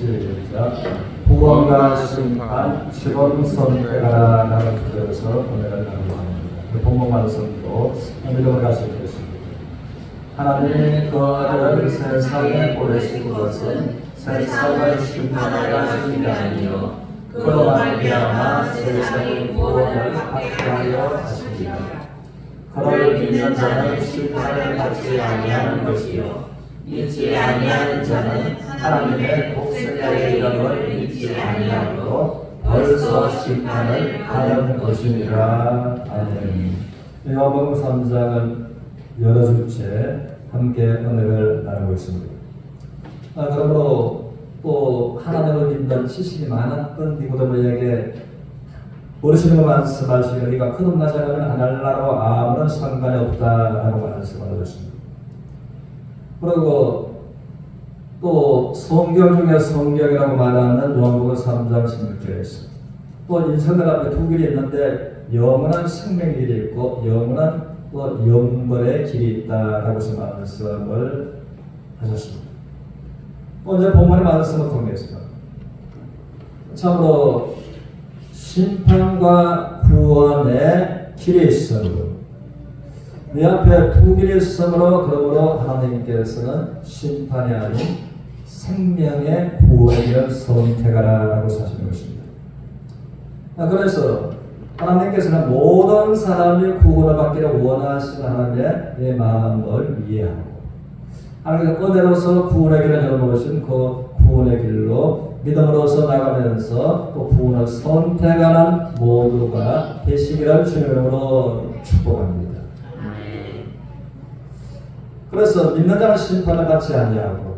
시작. 구원과 심판, 직원 선택하라 라는 주제에서 오늘을 나누고 합니다. 본문 말씀도 읽어 가시겠습니다. 하나님이 그 아들을 세상에 보내신 것은 세상을 심판하려 하신 게 아니요 그로 말미암아 세상의 구원을 확증하려 하십니다. 그를 믿는 자는 심판을 받지 아니하는 것이요 믿지 아니하는 자는 하나님의 복생자의 이름을 믿지 아니하므로 벌써 심판을 받는 것이니라. 아멘. 요한복음 3장을 열어줄 채 함께 은혜를 나누고 있습니다. 그러므로 또 하나님을 믿는 지식이 많았던 니고데모에게 모르시는 것 말씀하시기를 네가 거듭나지 않으면 하늘나라와 아무런 상관이 없다라고 말씀을 하셨습니다. 그리고 또 성경 중에 성경이라고 말하는 요한복음 3장 16절에 있습니다. 또 인생들 앞에 두 길이 있는데 영원한 생명 길이 있고 영원한 또 영벌의 길이 있다라고 말씀을 하셨습니다. 오늘 본문의 말씀을 통해서 참으로 심판과 구원의 길이 있으므로 네 앞에 두 길이 있으므로 그러므로 하나님께서는 심판이 아닌 생명의 구원의 길을 선택하라라고 하시는 것입니다. 그래서 하나님께서는 모든 사람이 구원을 받기를 원하시는 하나님의 마음을 이해하고 하나님께서 은혜로서 구원의 길을 열어놓으신 그 구원의 길로 믿음으로서 나가면서 또 구원을 선택하는 모두가 되시기를 주님으로 축복합니다. 그래서 믿는 자는 심판을 받지 아니하고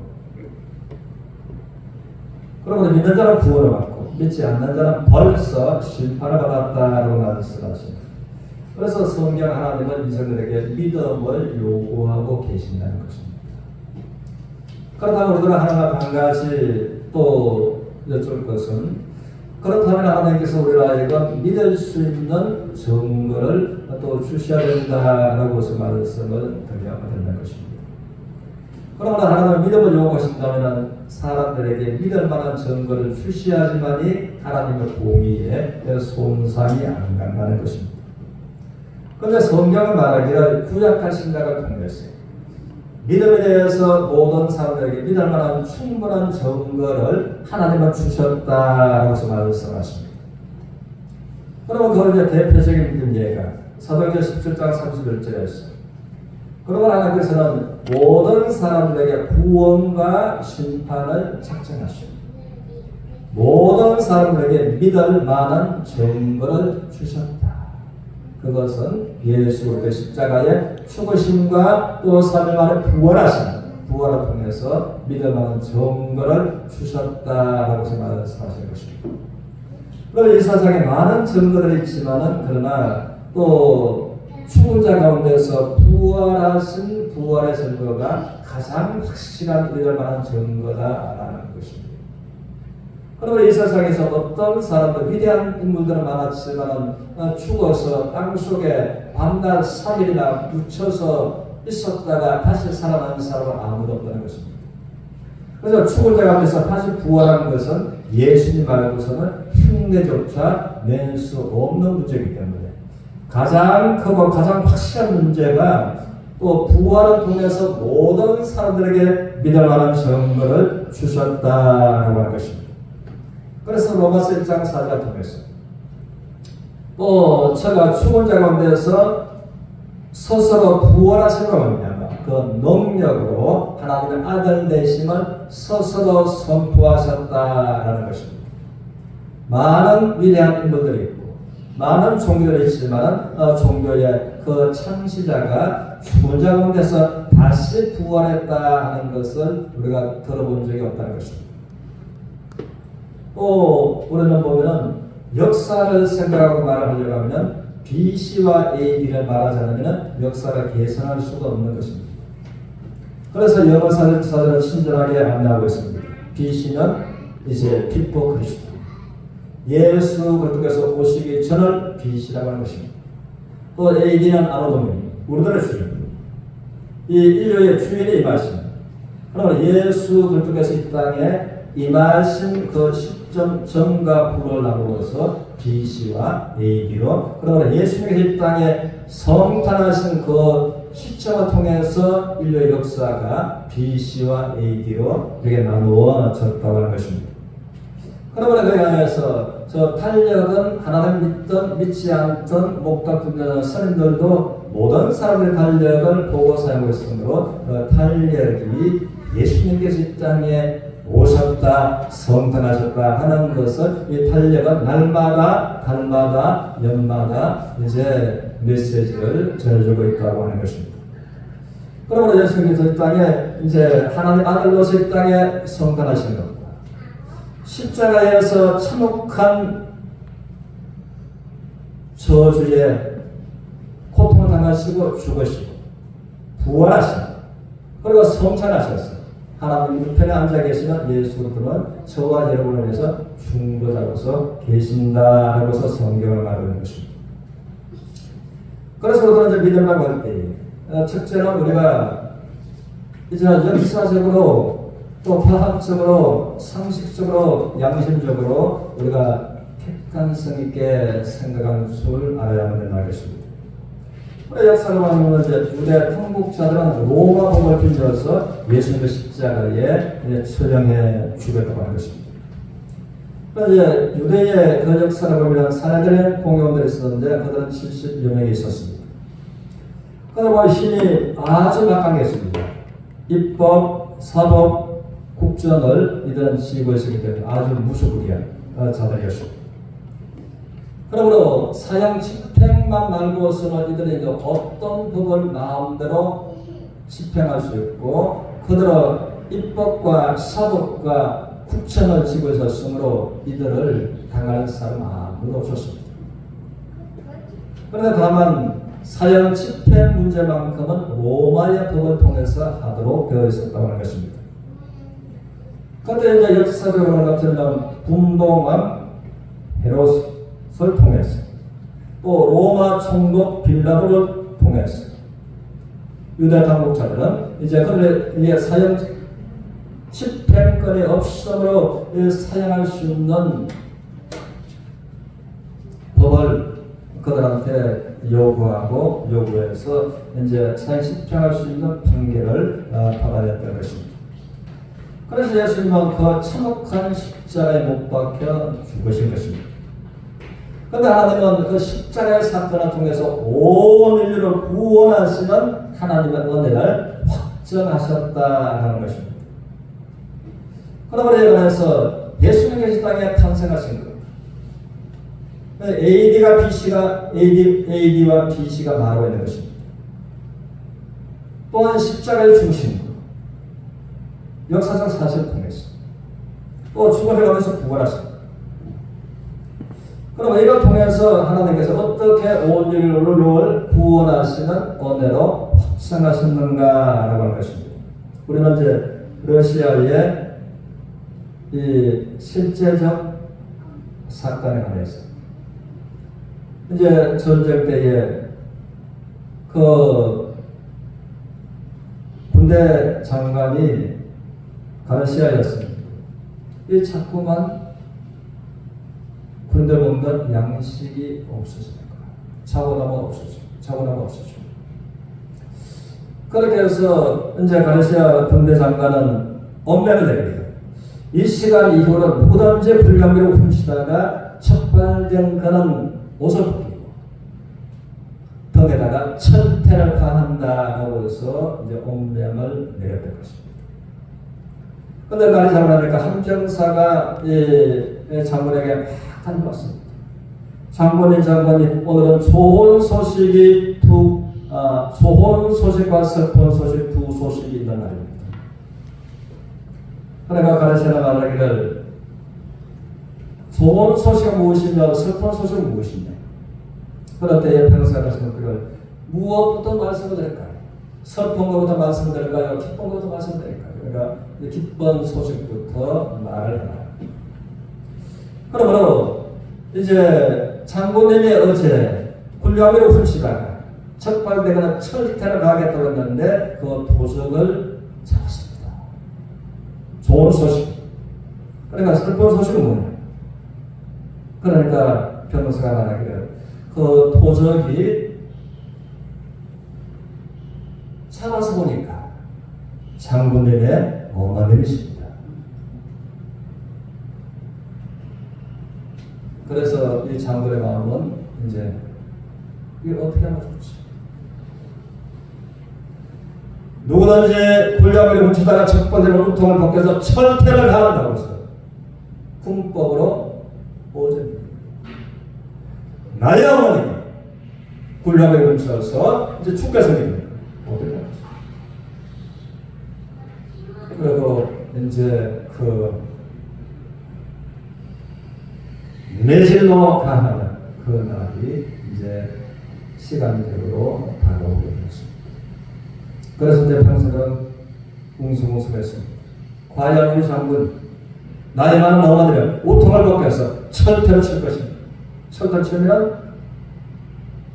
그러므로 믿는 자는 구원을 받고 믿지 않는 자는 벌써 심판을 받았다라고 말씀하십니다. 그래서 성경 하나님은 인생들에게 믿음을 요구하고 계신다는 것입니다. 그렇다면 우리들은 하나가 한 가지 또 여쭤볼 것은 그렇다면 하나님께서 우리가 믿을 수 있는 증거를 또 주셔야 된다라고 말씀을 드려야 된다는 것입니다. 그러나 하나님은 믿음을 요구하신다면 사람들에게 믿을 만한 증거를 주셔야지만이 하나님의 공의에 손상이 안 간다는 것입니다. 그런데 성경은 말하기를 구약한 신약을 통해서 믿음에 대해서 모든 사람들에게 믿을 만한 충분한 증거를 하나님은 주셨다라고 말씀하십니다. 그러면 그걸 대표적인 예가 사도행전 17장 31절에 있습니다. 그러면 하나님께서는 모든 사람들에게 구원과 심판을 작정하시고 모든 사람들에게 믿을 만한 증거를 주셨다. 그것은 예수 그리스도의 십자가의 죽으심과 또 3일 만에 부활을 통해서 믿을 만한 증거를 주셨다라고 말씀하시는 것입니다. 그럼 이 세상에 많은 증거들이 있지만은 그러나 또 죽은 자 가운데서 부활하신 부활의 증거가 가장 확실한 믿을 만한 증거다라는 것입니다. 그러면 이 세상에서 어떤 사람들 위대한 인물들은 많았지만 죽어서 땅속에 밤낮 3일이나 묻혀서 있었다가 다시 살아나는 사람은 아무도 없다는 것입니다. 그래서 죽은 자 가운데서 다시 부활하는 것은 예수님 말고서는 흉내조차 낼 수 없는 문제이기 때문에 가장 크고 가장 확실한 문제가 또 부활을 통해서 모든 사람들에게 믿을 만한 증거를 주셨다라고 하는 것입니다. 그래서 로마서 1장 4절을 통해서 또 제가 죽은 자 가운데서 스스로 부활하신 것입니다. 그 능력으로 하나님의 아들 되심을 스스로 선포하셨다라는 것입니다. 많은 위대한 인물들이 있고 많은 종교들이 있지만 종교의 그 창시자가 죽은 자 가운데서 다시 부활했다 하는 것을 우리가 들어본 적이 없다는 것입니다. 또 우리는 보면은 역사를 생각하고 말하려고 하면 BC와 AD를 말하지 않으면 역사를 계산할 수가 없는 것입니다. 그래서 영어 사전은 친절하게 안내하고 있습니다. BC는 이제 비포 그리스도, 예수 그리스도께서 오시기 전을 BC라고 하는 것입니다. 또 AD는 아노도미, 우리들의 주인, 이 인류의 주인이 임하십니다. 그러면 예수 그리스도께서 이 땅에 임하신 그 시점 전과 후를 나누어서 BC와 AD로, 그러므로 예수님께서 이 땅에 성탄하신 그 시점을 통해서 인류의 역사가 BC와 AD로 이렇게 나누어졌다고 하는 것입니다. 그러므로 그 안에서 저 달력은 하나님 믿든 믿지 않든 목과 분명한 선인들도 모든 사람들의 달력을 보고 사용하고 있으므로 그 달력이 예수님께서 이 땅에 오셨다, 성탄하셨다 하는 것을 이 달력은 날마다, 달마다, 년마다 이제 메시지를 전해주고 있다고 하는 것입니다. 그러므로 예수님께서 이 땅에 이제 하나님 아들로서 이 땅에 성탄하신 것, 십자가에서 참혹한 저주에 고통을 당하시고 죽으시고 부활하시고 그리고 성찬하셨어요. 하나님 우편에 앉아 계시는 예수 그리스도는 저와 여러분을 위해서 중보자로서 계신다라고서 성경을 말하고 있는 것입니다. 그래서 우리는 이제 믿음이라고 할 때 첫째는 우리가 이제 역사적으로 또 과학적으로 상식적으로 양심적으로 우리가 객관성 있게 생각하는 줄 알아야만 된다는 것입니다. 우리 역사를 보면 이제 유대 통곡자들은 로마 법을 빌려서 예수님의 십자가에 처형해 죽였다고 하는 것입니다. 이제 유대의 그 역사를 보면 사내들의 공회원들이 있었는데 그들은 70여 명이 있었습니다. 그러나 힘이 아주 막강했습니다. 입법, 사법, 국정을 이들은 지휘고 있었기 때문에 아주 무소불위한 자들이었습니다. 그러므로 사형 집행만 말고서는 이들이 어떤 법을 마음대로 집행할 수 있고 그들은 입법과 사법과 국정을 지고 있었으므로 이들을 당할 사람 아무도 없었습니다. 그런데 다만 사형 집행 문제만큼은 로마의 법을 통해서 하도록 되어 있었다고 하는 것입니다. 그런데 이제 역사적으로 같은 분봉왕 헤롯을 통해서 또 로마 총독 빌라도를 통해서 유대 당국자들은 이제 그들의 사형 집행권이 없으므로 사용할 수 있는 법을 그들한테 요구하고 요구해서 이제 사형 집행할 수 있는 판결을 받아야 될 것입니다. 그래서 예수님은 그 참혹한 십자가에 못 박혀 죽으신 것입니다. 그런데 하나님은 그 십자가의 사건을 통해서 온 인류를 구원하시는 하나님의 은혜를 확정하셨다는 것입니다. 그러므로 이에 관해서 예수님께서 땅에 탄생하신 것, AD와 BC가 말하고 있는 것입니다. 또한 십자가에 죽으신 것, 역사적 사실을 통해서 또 죽음을 가면서 부활하신 것. 그럼 이걸 통해서 하나님께서 어떻게 온 인류를 구원하시는 은혜로 확정하셨는가라고 하는 것입니다. 우리는 이제 러시아의 이 실제적 사건에 관해서 이제 전쟁 때에 그 군대 장관이 가르시아였습니다. 이 자꾸만 군대 먹는 양식이 없어지는 거야. 자고나면 없어져. 자고나면 없어져. 그렇게 해서 이제 가르시아 군대 장관은 엄명을 내립니다. 이 시간 이후로 누구든지 불량미로 훔치다가 척발된 그는 옷을 벗기고 덕에다가 천태를 가한다라고 해서 이제 엄명을 내렸던 것입니다. 그런데 날이 잡으니까 한 병사가 장군에게 막 달려왔습니다. 장군님 오늘은 좋은 소식과 슬픈 소식 두 소식이 있는 날입니다. 그러니까 가르치는 말하기를 좋은 소식은 무엇이며 슬픈 소식은 무엇이냐. 그럴 때에 병사가 그걸 무엇부터 말씀드릴까요? 슬픈 것부터 말씀드릴까요? 기쁜 것부터 말씀드릴까요? 그러니까 기쁜 소식부터 말을 하나요. 그러므로 이제 장군님이 어제 굴려미로 훔치다가 척발되거나 철퇴를 가겠다고 했는데 그 도적을 잡았습니다. 좋은 소식. 그러니까 슬픈 소식은 뭐냐? 그러니까 변호사가 말하기를 그 도적이 참아서 보니까 장군님의 어머님이십니다. 그래서 이 장군의 마음은 이제 이게 어떻게 하면 좋지? 누구든지 군량을 훔치다가 첫 번째로 우통을 벗겨서 철퇴를 당한다고 했어요. 군법으로 오전. 나의 어머니 군량을 훔쳐서 이제 죽게 생깁니다. 어떻게 하지? 그리고 이제 그 매질로 가하는 그 날이 이제 시간적으로 다가오게 되었습니다. 그래서 내 평생은 웅숭웅숭했습니다. 과연 우리 장군 나이 많은 어머니를 우통을 벗겨서 철퇴로 칠 것입니다. 철퇴로 치면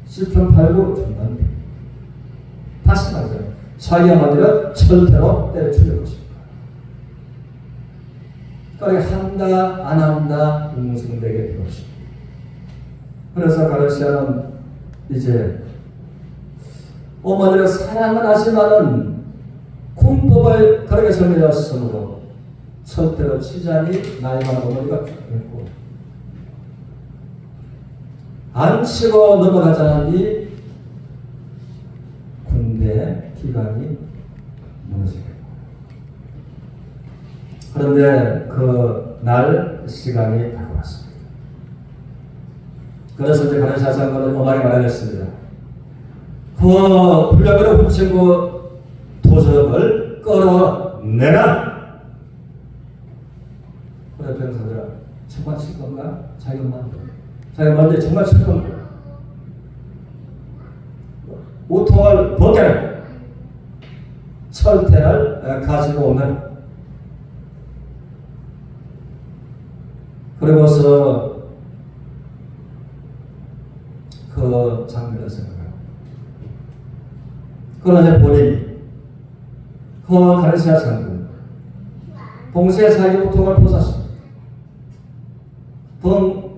시편 8구 중단. 다시 말해서 자기 어머니를 철퇴로 때려 죽일 것입니다. 그러니까 한다 안 한다 웅숭되게 될 것입니다. 그래서 가르시아는 이제 어머니를 사랑은 하지만은 군법을 그렇게 정해졌으므로 철퇴로 치자니 나이 많은 어머니가 죽겠고 안 치고 넘어가자니 군대 기강이 무너지겠고 그런데 그 날 시간이 다가왔습니다. 그래서 이제 가르시아 장군은 어머니 말하였습니다. 그 불량으로 훔친 그 도적을 끌어내라. 그래 병사들아 정말 칠 건가? 자기가 먼저 정말 칠 건가? 우통을 벗겨라. 철퇴를 가지고 오는. 그러고서 그 장면을 생각합니다. 그러나 본인이 그 가르시아 장군 동시에 자기 우통을 벗었습니다. 등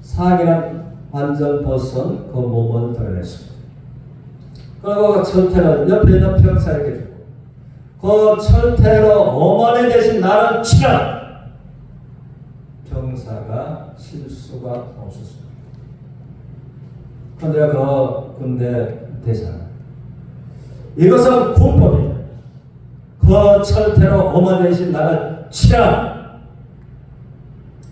상이란 완전 벗은 그 몸을 드러냈습니다. 그리고 그 철퇴를 옆에 있는 병사에게 주고 그 철퇴로 어머니 대신 나를 치라. 병사가 칠 수가 없었습니다. 그런데 그 군대 대장 이것은 군법이다. 그 철퇴로 어머니 대신 나를 치라.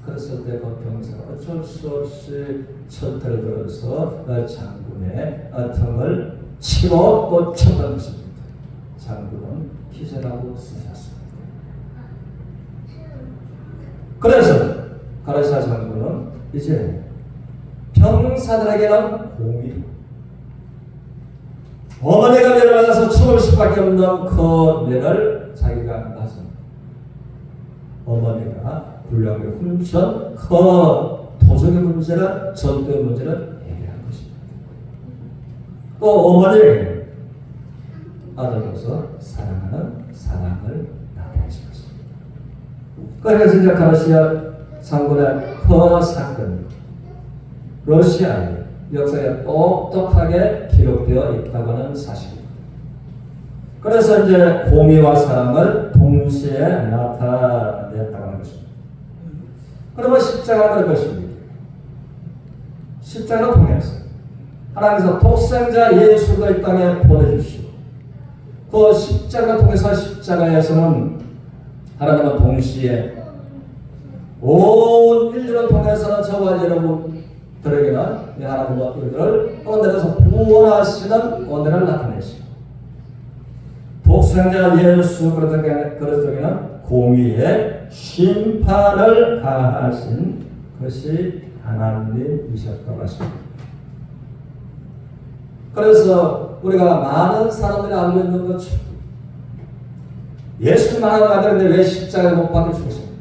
그랬을 때 그 병사가 어쩔 수 없이 철퇴를 들어서 장군의 등을 치고 또 쳤던 것입니다. 장군은 기절하고 쓰셨습니다. 그래서 가르시아 장군은 이제 병사들에게는 공의, 어머니가 내려가서 죽을 수밖에 없는 그 면을 자기가 나섭니다. 어머니가 불량을 훔친 그 도적의 문제를 전도의 문제를 해결한 것입니다. 또 어머니에게 아들로서 사랑하는 사랑을 나타내신 것입니다. 그래서 이제 가르시아 장군의 그 사건이 러시아의 역사에 똑똑하게 기록되어 있다고 하는 사실입니다. 그래서 이제 공의와 사랑을 동시에 나타냈다고 하는 것입니다. 그러면 십자가가 될 것입니다. 십자가를 통해서 하나님께서 독생자 예수를 이 땅에 보내주시고 그 십자가를 통해서 십자가에서는 하나님은 동시에 온 인류를 통해서는 저와 여러분들에게는 하나님과 우리들을 언내에서 구원하시는 언내를 나타내시고 독생자 예수 그리스도에게는 공의의 심판을 가하신 것이 하나님이셨다고 하십니다. 그래서 우리가 많은 사람들이 알고 있는 것처럼 예수님 하나님 아들인데 왜 십자가에 못 박혀 죽으십니까?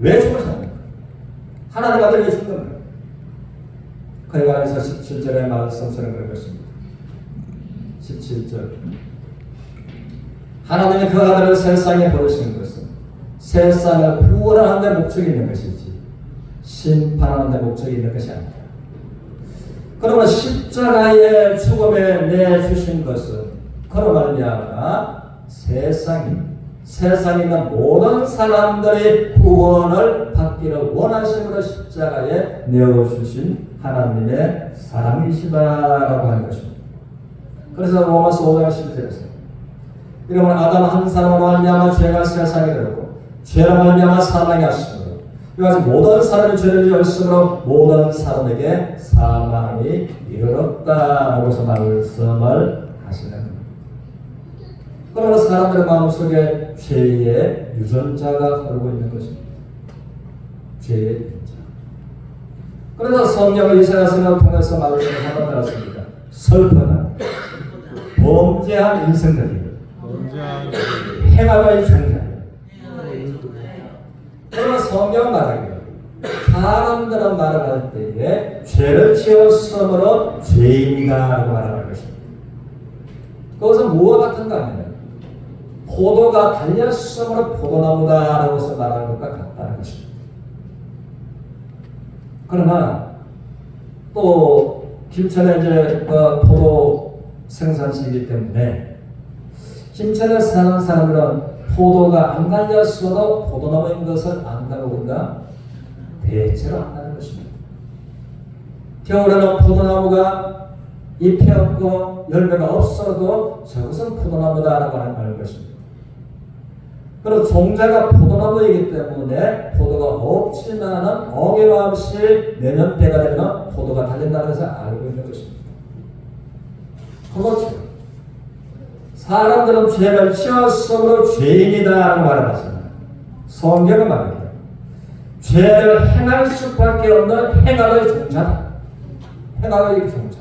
왜 죽으셨습니까? 하나님 아들이 죽은 겁니다. 그에 관해서 17절의 말씀처럼 그런 것입니다. 17절 하나님이 그 아들을 세상에 보내신 것은 세상을 구원하는 데 목적이 있는 것이지 심판하는 데 목적이 있는 것이 아니다. 그러면 십자가의 죽음에 내주신 것은 그로 말미암아 세상에 있는 모든 사람들이 구원을 받기를 원하심으로 십자가에 내어주신 하나님의 사랑이시다라고 하는 것입니다. 그래서 로마서 5장 11절에서 이러면 아담 한 사람으로 말미암아 죄가 세상에 들었고 죄로 말미암아 사망이 왔으므로 이와 같이 모든 사람이 죄를 지었으므로 모든 사람에게 사망이 이르렀다라고서 말씀을 하시는 겁니다. 그러나 사람들의 마음속에 죄의 유전자가 흐르고 있는 것입니다. 죄의 유전자. 그래서 성경을 이사야서를 통해서 말씀을 하고 나왔습니다. 슬프다. 범죄한 인생들이 행악의 종자예요. 그러나 성경은 말하기를 사람들은 말할 때에 죄를 지었으므로 죄인이다라고 말하는 것입니다. 그것은 무엇 같은가 하면 포도가 달렸으므로 포도나무다라고 말하는 것과 같다는 것입니다. 그러나 또 김천에 이제 포도 생산시이기 때문에 김천에 사는 사람들은 포도가 안 달렸어도 포도나무인 것을 안다고 본다? 대체로 안다는 것입니다. 겨울에는 포도나무가 잎이 없고 열매가 없어도 저것은 포도나무다라고 하는 것입니다. 그리고 종자가 포도나무이기 때문에 포도가 없지만은 어김없이 내년 때가 되면 포도가 달린다는 것을 알고 있는 것입니다. 그렇죠. 사람들은 죄를 지었으므로 죄인이다라고 말합니다. 성경은 말합니다. 죄를 행할 수밖에 없는 행악의 종자다. 행악의 종자.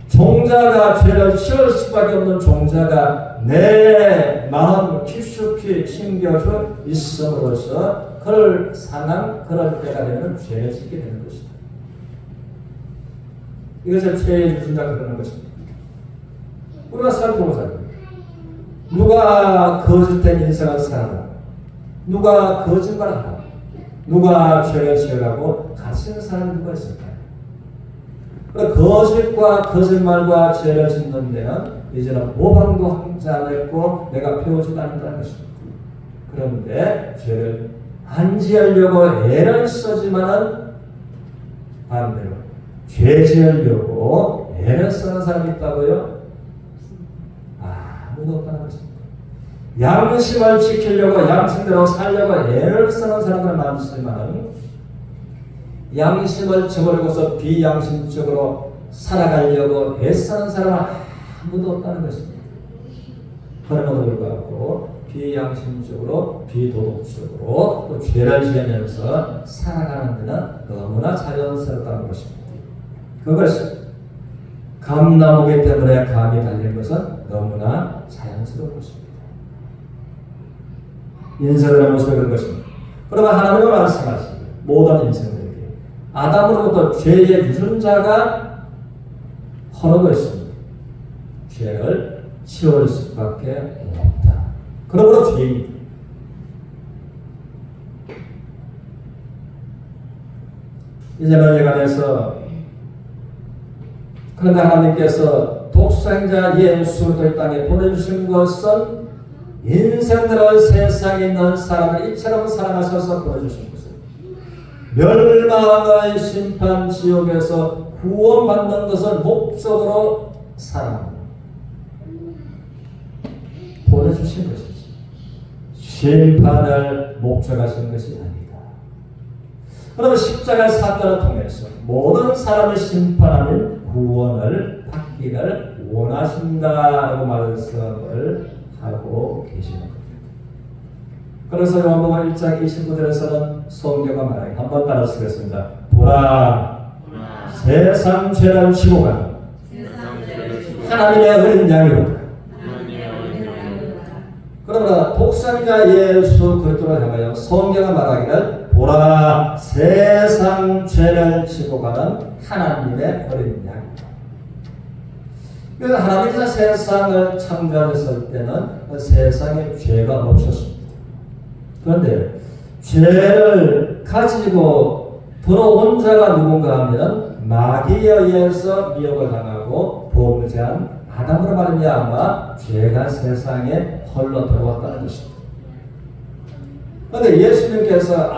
종자가 죄를 지을 수밖에 없는 종자가 내 마음 깊숙이 심겨져 있음으로써 그를 상한 그럴 때가 되면 죄를 짓게 되는 것이다. 이것을 죄의 유전자가 그러는 것입니다. 우리가 살펴보자. 누가 거짓된 인생을 살아라. 누가 거짓말을 하라. 누가 죄를 지으라고 갇힌 사람이 누가 있을까요? 거짓과 거짓말과 죄를 짓는 데는 이제는 모방도 하지 않았고 내가 배우지도 않는다는 것입니다. 그런데 죄를 안 지으려고 애를 쓰지만은 반대로 죄 지으려고 애를 쓰는 사람이 있다고요? 아무도 없다는 것입니다. 양심을 지키려고 양심대로 살려고 애를 쓰는 사람들 많지만 양심을 저버리고서 비양심적으로 살아가려고 애쓰는 사람은 아무도 없다는 것입니다. 그럼에도 불구하고 비양심적으로 비도덕적으로 또 죄를 지으면서 살아가는 데는 너무나 자연스럽다는 것입니다. 그것이 감나무기 때문에 감이 달린 것은 너무나 자연스러운 것입니다. 인생을 모습에 그런 것입니다. 그러면 하나님은 말씀하십니다. 모든 인생들에게 아담으로부터 죄의 유전자가 흐르고 있습니다. 죄를 지을 수밖에 없다. 그러므로 죄인이다. 이제는 예관에서 그런데 하나님께서 독생자 예수를 이 땅에 보내주신 것은 인생들을 세상에 있는 사람을 이처럼 사랑하셔서 보내주신 것은 멸망의 심판 지옥에서 구원받는 것을 목적으로 사랑합니다. 보내주신 것이지 심판을 목적하신 것이 아니다. 그러면 십자가의 사건을 통해서 모든 사람을 심판하는 구원을 받기를 원하신다라고 말씀을 하고 계시는 겁니다. 그래서 요한복음 1장 29절에서는 성경과 말하기 한번 따라 쓰겠습니다. 보라 세상 죄를 지고 가는 하나님의 어린 양이로다. 그러나 독생자 예수 그리스도를 향하여 성경을 말하기를 보라 세상 죄를 지고 가는 하나님의 어린 양이다. 그래서 하나님께서 세상을 창조하셨을 때는 세상에 죄가 없었습니다. 그런데 죄를 가지고 들어온 자가 누군가 하면 마귀에 의해서 미혹을 당하고 범죄한 아담으로 말미암아 죄가 세상에 헐러 들어왔다는 것입니다. 그런데 예수님께서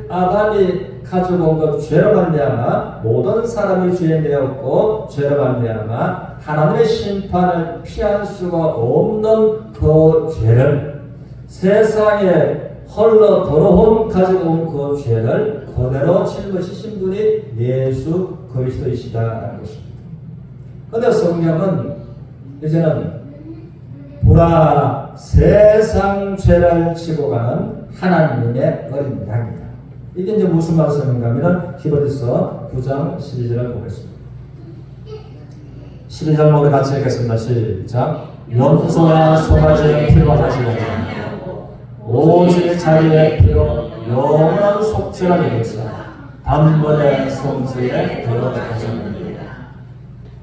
아담이 가지고 온 것 죄로 말미암아 모든 사람이 죄인 되었고 죄로 말미암아 하나님의 심판을 피할 수가 없는 그 죄를 세상에 헐러 들어온 가지고 온 그 죄를 그대로 짊어지신 분이 예수 그리스도이시다라는 것입니다. 그런데 성경은 이제는 보라 세상 죄를 지고 가는 하나님의 어린 양이다. 이게 이제 무슨 말씀인가 하면 히브리서 9장 12절을 보겠습니다. 12절 우리 같이 읽겠습니다. 시작. 염소와 송아지의 피로 하지 아니하고 오직 자기의 피로 영원한 속죄를 이루사 단번에 성소에 들어가셨느니라.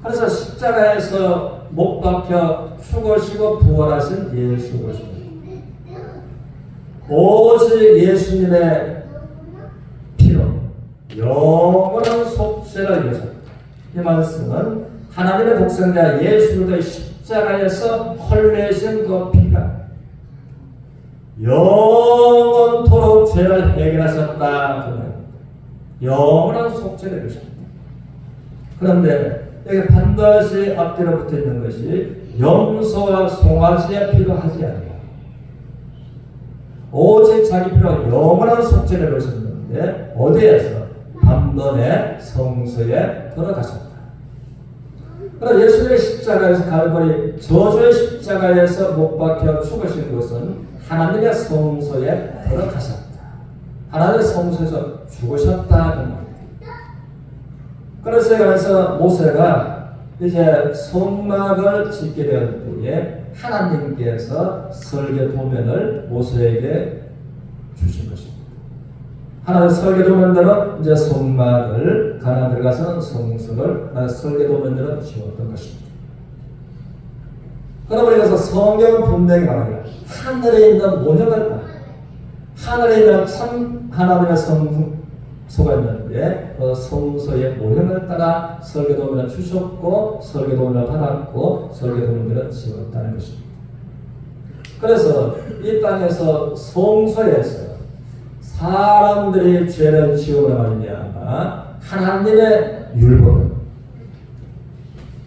그래서 십자가에서 못 박혀 죽으시고 부활하신 예수 그리스도, 오직 예수님의 피로 영원한 속죄를 이루셨다. 이 말씀은 하나님의 독생자 예수 그리스도의 십자가에서 흘리신 그 피가 영원토록 죄를 해결하셨다. 영원한 속죄를 이루셨다. 그런데 여기 반드시 앞뒤로 붙어 있는 것이 염소와 송아지의 피로 하지 않아요. 오직 자기 피로 영원한 속죄를 이루셨는데 어디에서? 단번에 성소에 들어가셨다. 그러나 예수님의 십자가에서 갈보리 저주의 십자가에서 못 박혀 죽으신 것은 하나님의 성소에 들어가셨다. 하나님의 성소에서 죽으셨다. 그래서 모세가 이제 성막을 짓게 될 때에 하나님께서 설계 도면을 모세에게 주신 것입니다. 하나님 설계 도면대로 이제 성막을 가나안 들어가서는 성소를 설계 도면대로 지었던 것입니다. 그러므로 이것은 성경은 분명히 말합니다. 하늘에 있는 모형을 따라 하늘에 있는 참 하나님의 성소가 있는데 그 성소의 모형을 따라 설계도면을 주셨고 설계도면을 받았고 설계도면을 지었다는 것입니다. 그래서 이 땅에서 성소에서 사람들이 죄를 지으려 말미암아 하나님의 율법을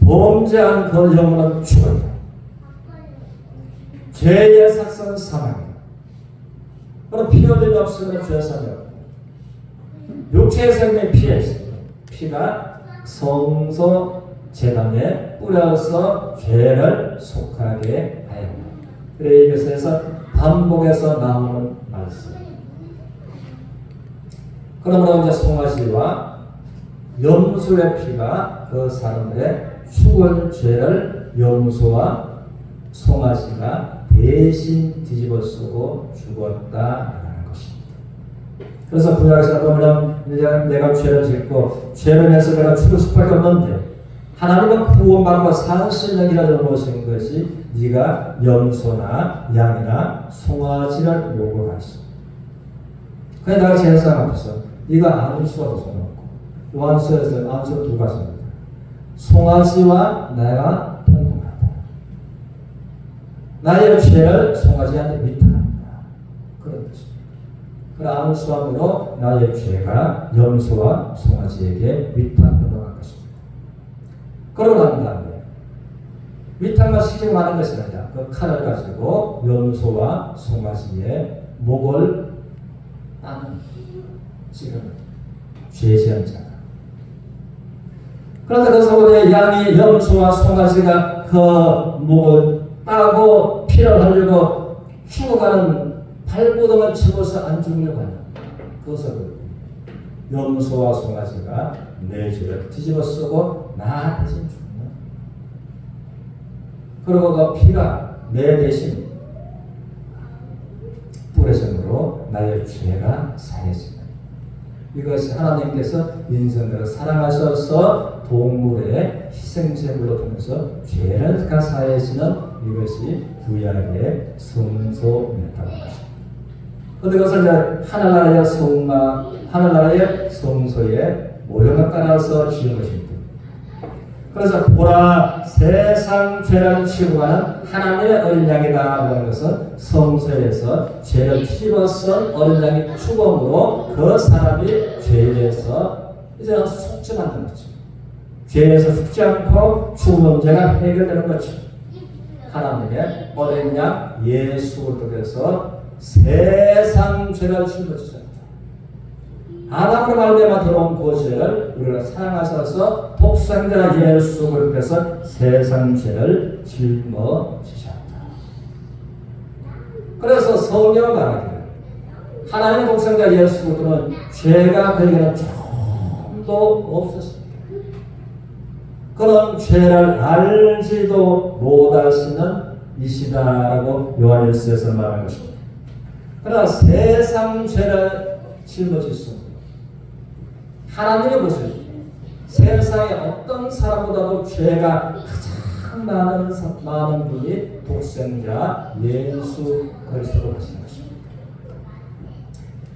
범죄한 그 영혼은 죽어요. 죄의 삭선 사망이에요. 그럼 피 흘림이 없으면 죄사함이 없고 육체의 생명이 피에 있습니다. 피가 성소 제단에 뿌려서 죄를 속하게 하여 그래 이것에서 반복해서 나오는 말씀. 그러므로 이제 송아지와 염소의 피가 그 사람들의 죽은 죄를 염소와 송아지가 대신 뒤집어 쓰고 죽었다라는 것입니다. 그래서 구약에서 보면 내가 죄를 짓고 죄를 해서 내가 죽을 수밖에 없는데 하나님은 구원받고 산신령이라 놓으신 것이 네가 염소나 양이나 송아지를 요구하시오. 그래 내가 제사장 앞에서 네가 안수와도 소용없고 요한수에서 안수 두 가지입니다. 송아지와 내가 동등하다. 나의 죄를 송아지한테 위탁한다. 그런 뜻입니다. 그 안수함으로 나의 죄가 염소와 송아지에게 위탁으로 간 것입니다. 그러고 난 다음에 위탁만 시켜하는 것이 아니라 그 칼을 가지고 염소와 송아지의 목을 따는 지금 죄지은 자가. 그런데 그 서울의 양이 염소와 송아지가 그 목을 따고 피를 흘리고 죽어가는 발버둥을 치고서 안 죽으려고 하는 그것을 염소와 송아지가 내 죄를 뒤집어 쓰고 나 대신 죽는. 그리고 그 피가 내 대신 뿌려짐으로 나의 죄가 사해지는. 이것이 하나님께서 인생들을 사랑하셔서 동물의 희생제물로 통해서 죄를 사해지는 이것이 구약의 성소였다는 것입니다. 근데 그것을 이제 하늘나라의 성막, 하늘나라의 성소에 모형을 따라서 지은 것입니다. 그래서 보라, 세상 죄를 치고 가는 하나님의 어린 양이다 하는 것은 성소에서 죄를 치렀던 어린 양의 죽음으로 그 사람이 죄에서 이제 속지 않는 거죠. 죄에서 죽지 않고 죽은 문제가 해결되는 거죠. 하나님의 어린 양 예수 그리스도께서 세상 죄를 짊어지셨다. 아담으로 말미암아 들어온 그 죄를 우리가 사랑하셔서 독생자 예수 그리스도께서 세상 죄를 짊어지셨다. 그래서 성경은 말하기를 하나님의 독생자 예수 그리스도는 죄가 그에게는 조금도 없었습니다. 그는 죄를 알지도 못하시는 이시다라고 요한일서에서 말하는 것입니다. 그러나 세상 죄를 짊어지셨습니다. 하나님의 모습, 세상에 어떤 사람보다도 죄가 가장 많은 분이 독생자 예수 그리스도로 하시는 것입니다.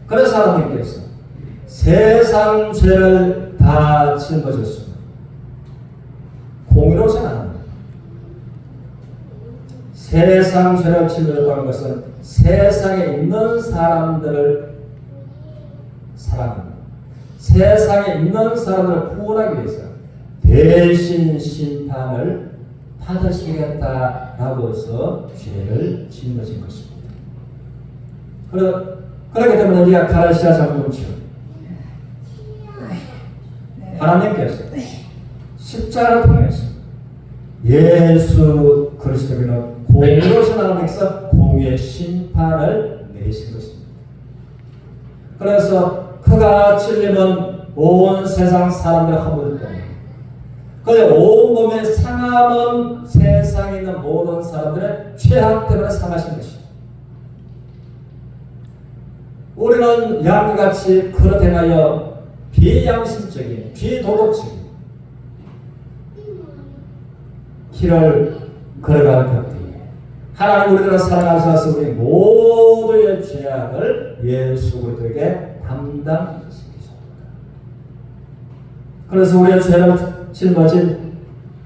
그래서 하나님께서 세상 죄를 다 짊어졌습니다. 공의로서는 아닙니다. 세상 죄를 짊어졌다는 것은 세상에 있는 사람들을 사랑합니다. 세상에 있는 사람들을 구원하기 위해서 대신 심판을 받으시겠다라고 해서 죄를 짊어진 것입니다. 그렇기 때문에 우리가 가라시아 장군처럼 하나님께서 십자가를 통해서 예수 그리스도께는 공의로신 하나님께서 공의의 심판을 내리신 것입니다. 그래서 그가 찔림은 온 세상 사람들의 허물 때문에 그의 온몸에 상함은 세상에 있는 모든 사람들의 죄악 때문에 상하신 것입니다. 우리는 양같이 그릇 행하여 비양심적인 비도덕적인 길을 걸어가는 것들이 하나님 우리들을 사랑하셔서 우리 모두의 죄악을 예수 그리스도에게 담당시키셨다. 그래서 우리의 죄를 짊어진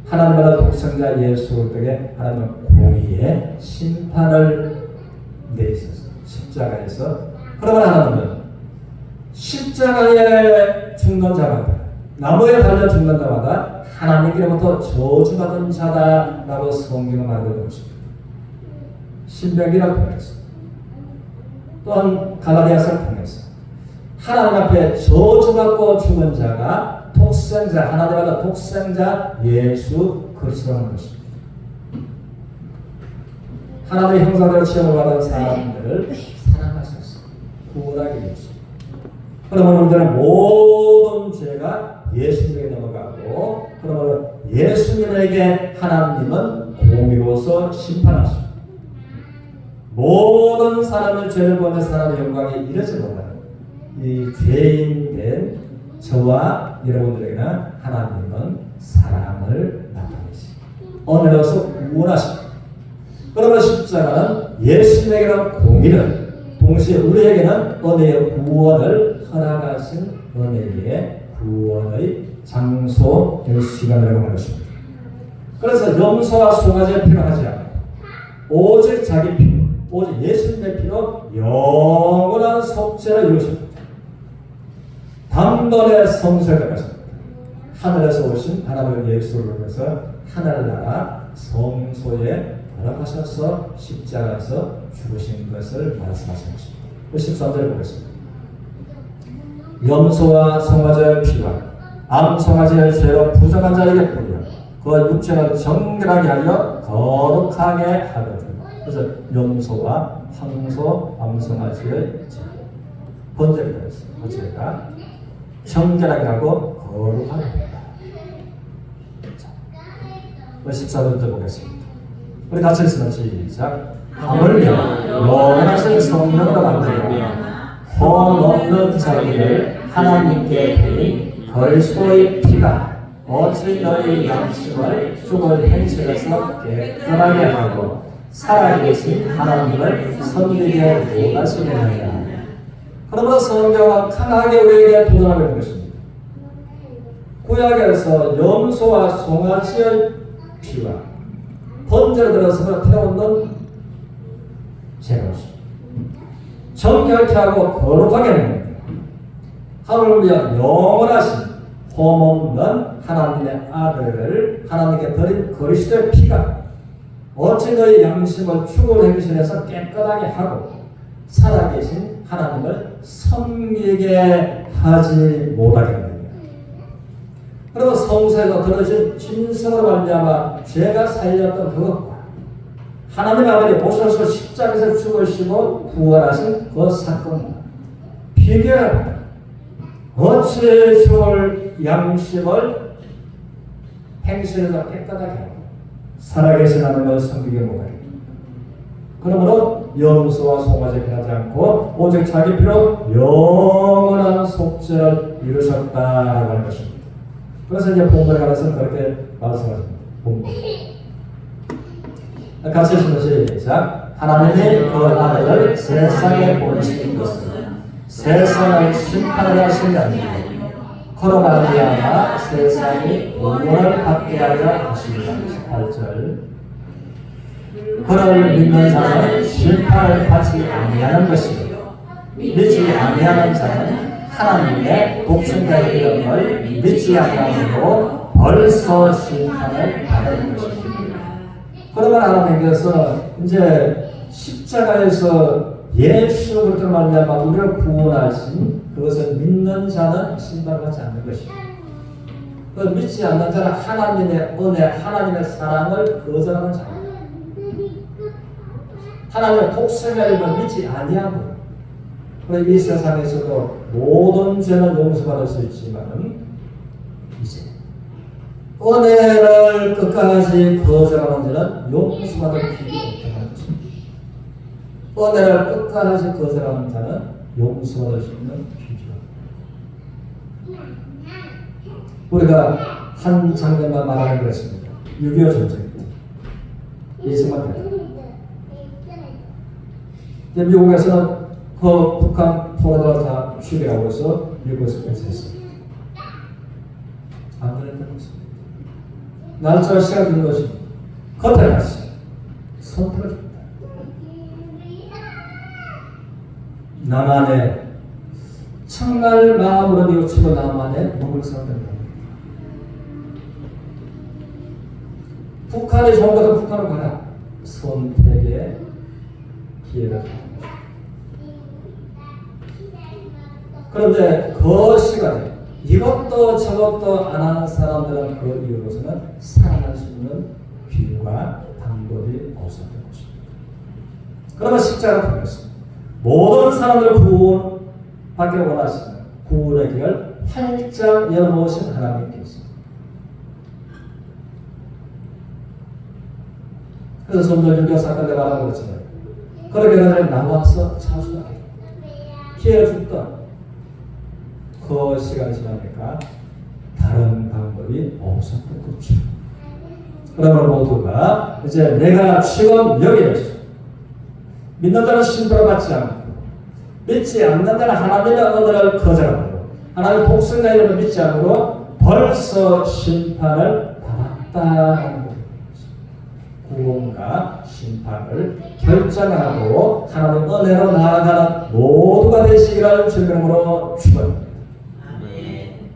하나님의 독생자 예수 그리스도에게 하나님은 공의의 심판을 내리셨습니다. 십자가에서. 그러면 하나님은 십자가에 죽는 자마다 나무에 달려 죽는 자마다 하나님께로부터 저주받은 자다라고 성경을 말하고 있습니다. 신명기를 통해서 또한 갈라디아서를 통해서 하나님 앞에 저주받고 죽은 자가 독생자, 하나님의 독생자 예수 그리스도라는 것입니다. 하나님의 형상대로 취함을 받은 사람들을 사랑하셔서 구원하기 위해서. 그러면 우리들은 모든 죄가 예수님에게 넘어가고, 그러면 예수님에게 하나님은 공의로서 심판하십니다. 모든 사람을 죄를 보는 사람의 영광에 이르지 못하는 이 죄인된 저와 여러분들에게는 하나님은 사랑을 나타내십니다. 은혜로서 구원하십니다. 그러면 십자가는 예수님에게는 공의를, 동시에 우리에게는 은혜의 구원을 허락하신 은혜의 구원의 장소, 시간이라고 하는 것입니다. 그래서 염소와 송아지의 피로 하지 않고 오직 자기 피로, 오직 예수님의 피로 영원한 속죄를 이루십니다. 단번에 성소에 들어가십니다. 하늘에서 오신 하나님의 예수를 통해서 하늘나라 성소에 들어가셔서 십자가에서 죽으신 것을 말씀하신 것입니다. 13절 보겠습니다. 염소와 송아지의 피와 암송아지의 죄로 부정한 자에게 뿌려 그 육체를 정결하게 하여 거룩하게 하거든. 그래서 염소와 황소, 암송아지의 죄 번제를 드렸습니다. 그 죄가 정결하게 하고 거룩하게 합니다. 14절부터 보겠습니다. 우리 같이 읽습니다. 시작. 하물며 영원하신 성령으로 만들며 험없는 자기를 하나님께 드린 그리스도의 피가 어찌 너희 양심을 죽은 행실에서 깨끗하게 하고 살아계신 하나님을 섬기게 못하시느냐. 그러므로 성경은 강하게 우리에게 도전하고 있는 것입니다. 구약에서 염소와 송아지의 피와 번제로 들어서 태우는 제로시 정결케 하고 거룩하게 합니다. 하늘을 위한 영원하신 험없는 하나님의 아들을 하나님께 드린 그리스도의 피가 어찌 너희 양심을 죽은 행실에서 깨끗하게 하고 살아계신 하나님을 섬기게 하지 못하게 합니다. 그리고 성서에서 들어진 진성으로 말미암아 죄가 살렸던 그것과 하나님의 아들이 오셔서 십자가에서 죽으시고 부활하신 그 사건과 비교해봅니다. 어찌 죽을 양심을 행실에서 깨끗하게 하고 살아계신 하나님을 섬기게 못하게. 그러므로 염소와 송아지 피하지 않고 오직 자기 피로 영원한 속죄를 이루셨다라고 하는 것입니다. 그래서 이제 본문에 관해서는 그렇게 말씀하십니다. 본문. 같이 읽으시면 시작. 하나님이 그 아들을 세상에 보내신 것은 세상을 심판하려 하신 게 아니고 그로 말미암아 세상이 구원을 받게 하려 하십니다. 18절. 그를 믿는 자는 심판을 받지 아니하는 것이고 믿지 아니하는 자는 하나님의 독생자의 이름을 믿지 않으므로 벌써 심판을 받은 것입니다. 그러면 하나님께서 이제 십자가에서 예수 그리스도로 말미암아 우리를 구원하신 그것을 믿는 자는 심판받지 않는 것입니다. 그 믿지 않는 자는 하나님의 은혜, 하나님의 사랑을 거절하는 자입니다. 하나님의 독생자의 이름을 믿지 아니하고 이 세상에서도 모든 죄는 용서받을 수 있지만 이제 은혜를 끝까지 거절하는 자는 용서받을 길이 없다는 것입니다. 은혜를 끝까지 거절하는 자는 용서받을 수 있는 길이 없다. 우리가 한 장면만 말하는 것입니다. 6.25 전쟁 때 이승만 대통령 미국에서는 그 북한 포로들 다 취재하고 있어 미국에서 폐쇄했습니다. 안 그랬다는 것입니다. 날짜와 시간 든 것이 겉에 갔어요. 선택을 줍니다. 나만의 정말 마음으로 뉘우치고 나만의 몸을 선택합니다. 북한이 좋은 것은 북한으로 가라. 선택의 기회를 합니다. 그런데 그 시간에 이것도 저것도 안 하는 사람들은 그 이유로서는 살아날 수 있는 기회와 방법이 없었던 것입니다. 그러면 십자가를 통해서 모든 사람들을 구원받기를 원하시는 구원의 길을 활짝 열어놓으신 하나님께서 그래서 좀 전에 유교 사건 때 말한 것처럼 그렇게 그들이 나와서 차수하게 기회를 줬던 그 시간이 지나니까 다른 방법이 없었던 거죠. 그러므로 모두가 이제 내가 지금 여기에서 믿는 자는 심판을 받지 않고 믿지 않는 자는 하나님의 은혜를 거절하고 하나님의 복수의 이름을 믿지 않고 벌써 심판을 받았다는 거죠. 구원과 심판을 결정하고 하나님 은혜로 나아가는 모두가 되시기를 주님으로 축원합니다. 아멘.